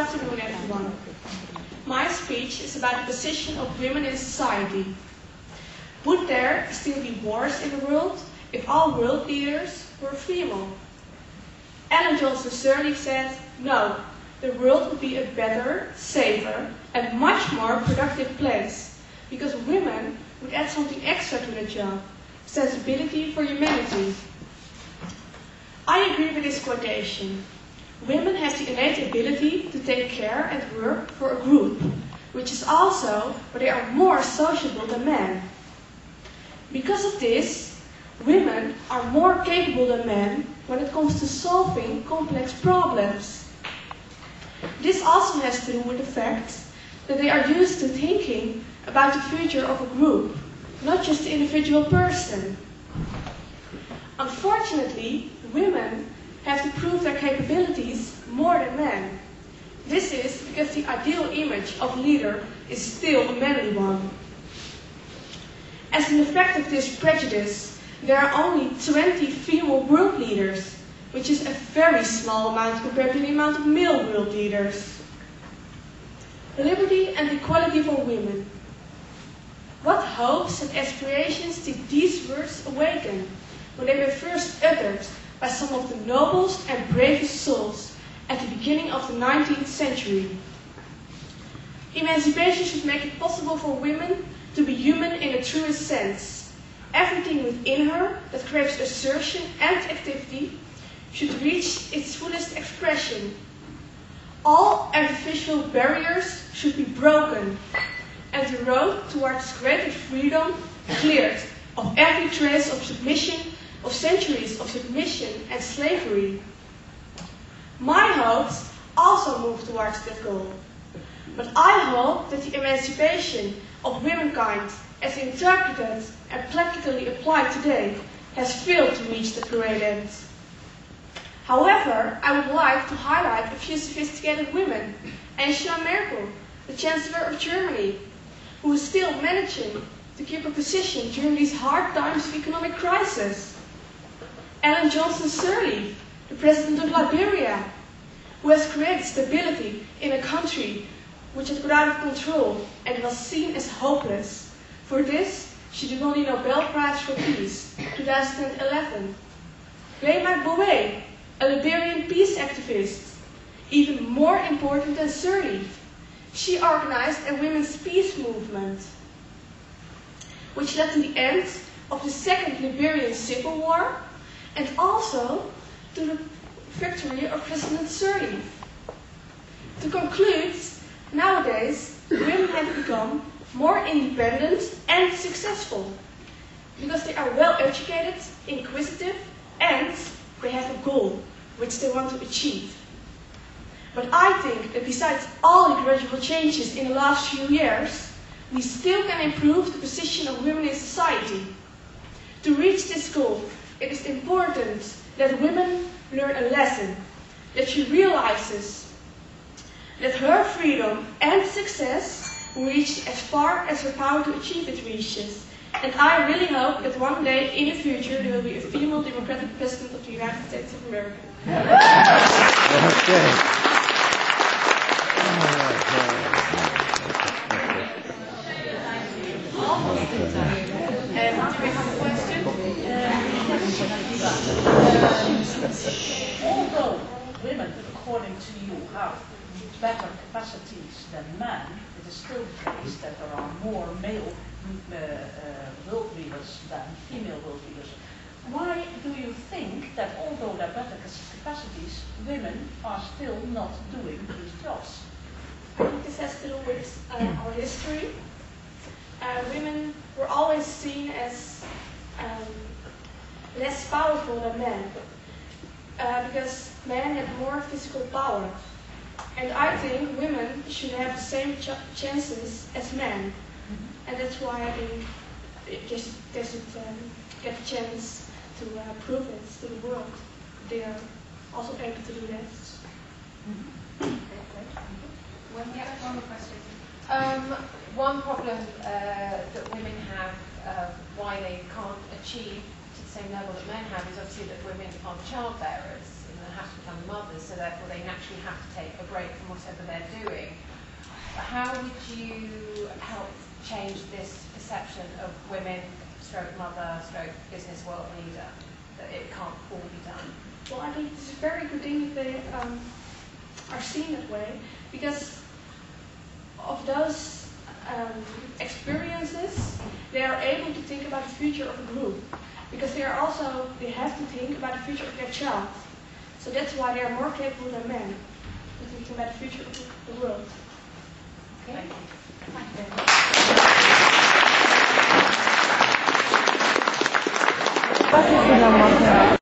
afternoon, everyone. My speech is about the position of women in society. Would there still be wars in the world if all world leaders were female? N.Joemman said, no, the world would be a better, safer, and much more productive place, because women would add something extra to the job, sensibility for humanity. I agree with this quotation. Women have the innate ability to take care and work for a group, which is also where they are more sociable than men. Because of this, women are more capable than men when it comes to solving complex problems. This also has to do with the fact that they are used to thinking about the future of a group, not just the individual person. Unfortunately, women have to prove their capabilities more than men. This is because the ideal image of leader is still a manly one. As an effect of this prejudice, there are only 20 female world leaders, which is a very small amount compared to the amount of male world leaders. Liberty and equality for women. What hopes and aspirations did these words awaken when they were first uttered by some of the noblest and bravest souls at the beginning of the 19th century? Emancipation should make it possible for women to be human in the truest sense. Everything within her that craves assertion and activity should reach its fullest expression. All artificial barriers should be broken, and the road towards greater freedom cleared of every trace of submission, of centuries of submission and slavery. My hopes also move towards that goal, but I hope that the emancipation of womankind, as interpreted and practically applied today, has failed to reach the great end. However, I would like to highlight a few sophisticated women. Angela Merkel, the Chancellor of Germany, who is still managing to keep her position during these hard times of economic crisis. Ellen Johnson Sirleaf, the President of Liberia, who has created stability in a country which had got out of control and was seen as hopeless. For this, she won the Nobel Prize for Peace, 2011. Raymond Bowe, a Liberian peace activist, even more important than Sirleaf. She organized a women's peace movement, which led to the end of the Second Liberian Civil War and also to the victory of President Sirleaf. To conclude, nowadays, women have become more independent and successful because they are well educated, inquisitive, and they have a goal which they want to achieve. But I think that besides all the gradual changes in the last few years, we still can improve the position of women in society. To reach this goal, it is important that women learn a lesson, that she realizes that her freedom and success will reach as far as her power to achieve it reaches. And I really hope that one day in the future there will be a female democratic president of the United States of America. Okay. Do we have a question? Although women, according to you, have better capacities than men, it is still the case that there are more male world leaders than female world leaders. Why do you think that although there are better capacities, women are still not doing these jobs? I think this has to do with our history. Women were always seen as less powerful than men because men had more physical power. And I think women should have the same chances as men. And that's why I think they should get a chance to prove it to the world. They are also able to do that. One more question. One problem that women have, why they can't achieve to the same level that men have, is obviously that women are childbearers in and have to become mothers, so therefore they naturally have to take a break from whatever they're doing. How would you help change this perception of women, stroke mother, stroke business world leader, that it can't all be done? Well, I think it's a very good thing that they are seen that way, because of those experiences, they are able to think about the future of a group, because they have to think about the future of their child. So that's why they are more capable than men to think about the future of the world. Okay. Thank you.